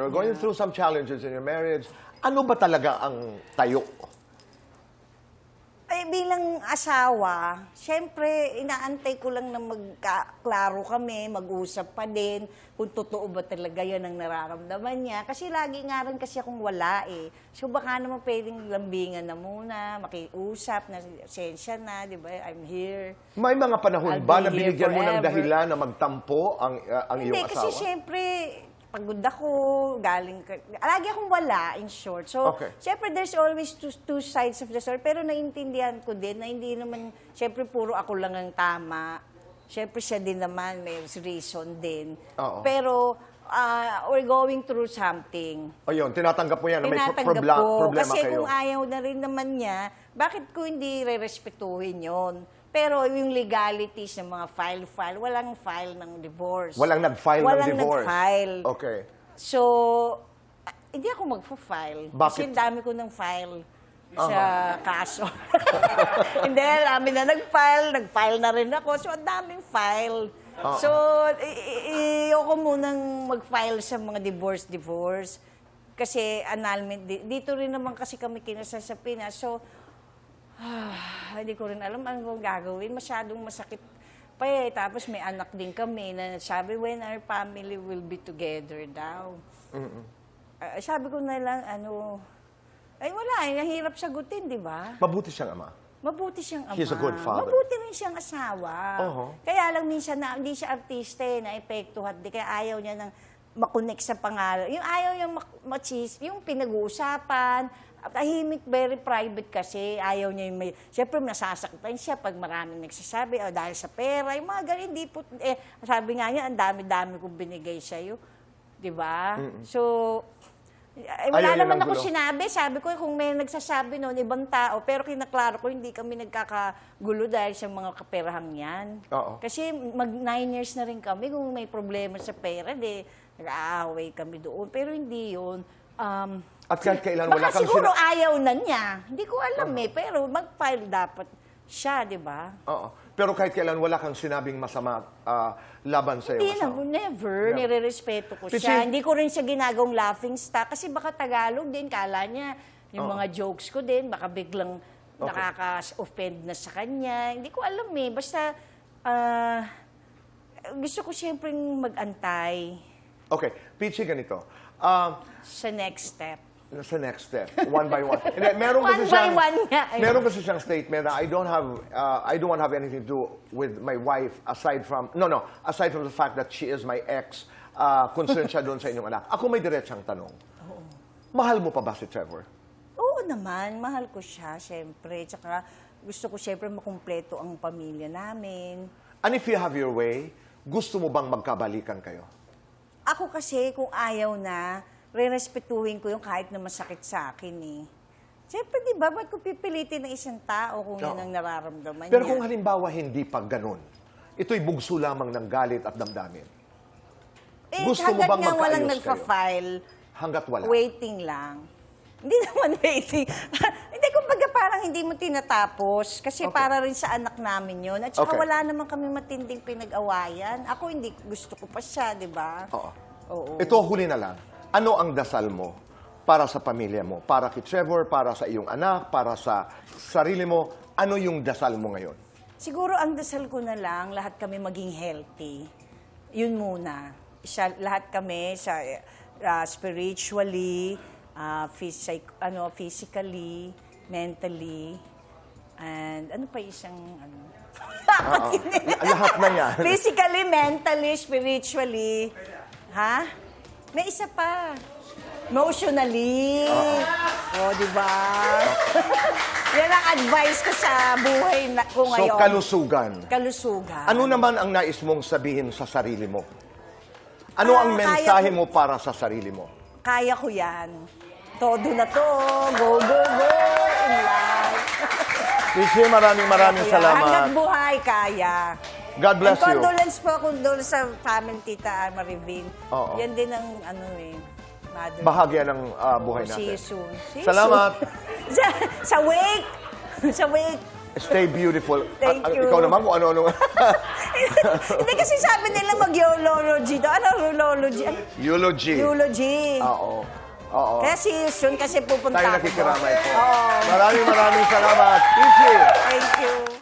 you're going through some challenges in your marriage. Ano ba talaga ang tayo? Eh, bilang asawa, syempre, inaantay ko lang na magkaklaro kami, mag-usap pa din, kung totoo ba talaga yan ang nararamdaman niya. Kasi lagi nga rin kasi akong wala eh. So baka naman pwedeng lambingan na muna, makiusap, na sensya na, di ba? I'm here. May mga panahon I'll ba be na here binigyan mo ng forever. dahilan na magtampo ang iyong Hindi, kasi asawa? syempre, pagod ako, lagi akong wala, in short. So, Okay. syempre, there's always two sides of the story. Pero naiintindihan ko din na hindi naman, syempre, puro ako lang ang tama. Syempre, siya din naman, may reason din. Oo. Pero, we're going through something. O yun, tinatanggap mo yan na may Tinatanggap ko. problema Kasi kayo. kung ayaw na rin naman niya, bakit ko hindi re-respetuhin yon? Pero yung legalities ng mga file, walang file ng divorce. Walang nag-file ng Walang divorce? nag-file. Okay. So, hindi ako magpo-file. Bakit? Kasi dami ko ng file sa kaso. Hindi, dami na nag-file na rin ako. So, ang daming file. So, ayoko munang mag-file sa mga divorce. Kasi annulment, dito rin naman kasi kami kinasal sa Pinas. So, hindi ko rin alam ano gagawin. Masyadong masakit pa eh. Tapos may anak din kami na sabi, when our family will be together daw. Sabi ko na lang, ay wala, nahirap sagutin, di ba? Mabuti siyang ama. Mabuti siyang ama. He's a good father. Mabuti rin siyang asawa. Kaya lang minsan na hindi siya artista eh, na-epektuhan. Kaya ayaw niya ng makonek sa pangalan. Yung ayaw niya yung pinag-uusapan, tahimik, very private kasi. Ayaw niya yung may... Siyempre, nasasaktan siya pag maraming nagsasabi, dahil sa pera, yung mga ganun, hindi po... sabi nga niya, ang dami-dami kong binigay sa'yo. Diba? So, wala naman ako sinabi. Sabi ko, kung may nagsasabi noon, ibang tao. Pero kinaklaro ko, hindi kami nagkakagulo dahil sa mga kaperahang yan. Kasi mag 9 years na rin kami. Kung may problema sa pera, nag-aaway kami doon. Pero hindi yun. At kahit kailan wala Baka kang siguro ayaw na niya. Hindi ko alam pero mag-file dapat siya, di ba? Oo. Pero kahit kailan wala kang sinabing masama laban sa iyo. Hindi na, never. Nire-respeto ko Pichi. siya. Hindi ko rin siya ginagawang laughing stock kasi baka Tagalog din. Kala niya, yung mga jokes ko din, baka biglang nakaka-offend na sa kanya. Hindi ko alam Basta, gusto ko siyempre mag-antay. Okay. Pichi, ganito. Sa next step. Sa next step, one by one. Hindi, meron kasi meron kasi siyang statement na I don't want to have anything to do with my wife aside from the fact that she is my ex, concerned siya doon sa inyong anak. Ako may diretsang tanong. Mahal mo pa ba si Trevor? Oo naman, mahal ko siya, syempre. Tsaka gusto ko syempre makumpleto ang pamilya namin. And if you have your way, gusto mo bang magkabalikan kayo? Ako kasi, kung ayaw na, re-respetuhin ko yung kahit na masakit sa akin Siyempre, di ba, ba't ko pipilitin ng isang tao kung yan ang nararamdaman Pero niya? kung halimbawa hindi pag ganun, ito'y bugso lamang ng galit at damdamin. Gusto mo bang nga walang magkaayos nagpa-file, Hanggat wala. waiting lang. Hindi naman waiting. Hindi, kumbaga parang hindi mo tinatapos. Kasi para rin sa anak namin yun. At saka wala naman kami matinding pinag-awayan. Ako hindi gusto ko pa siya, di ba? Oo. Ito, huli na lang. Ano ang dasal mo para sa pamilya mo? Para kay Trevor, para sa iyong anak, para sa sarili mo? Ano yung dasal mo ngayon? Siguro ang dasal ko na lang, lahat kami maging healthy. Yun muna. Lahat kami sa spiritually, physically, mentally, and ano pa isang Lahat na yan. Physically, mentally, spiritually. Ha? May isa pa. Emotionally. Di ba? Yan ang advice ko sa buhay ko ngayon. So, kalusugan. Kalusugan. Ano naman ang nais mong sabihin sa sarili mo? Ano ang mensahe mo para sa sarili mo? Kaya ko yan. Todo na to. Go, go, go in life. Pichi, maraming salamat. Hanggat buhay, kaya. God bless you. Condolence po ako doon sa family Tita Marivin. Yan din ang mother. Bahagya ng buhay natin. See you soon. Salamat. Sa wake. Sa wake. Stay beautiful. Thank you. Ikaw naman kung ano-ano. Hindi kasi sabi nila mag-eulogy daw. Ano, eulogy? Eulogy. Eulogy. Oo. Oo. Kaya si Yun kasi pupunta Tayo ako. nakikiramay po. Oo. Maraming salamat. Pichi! Thank you.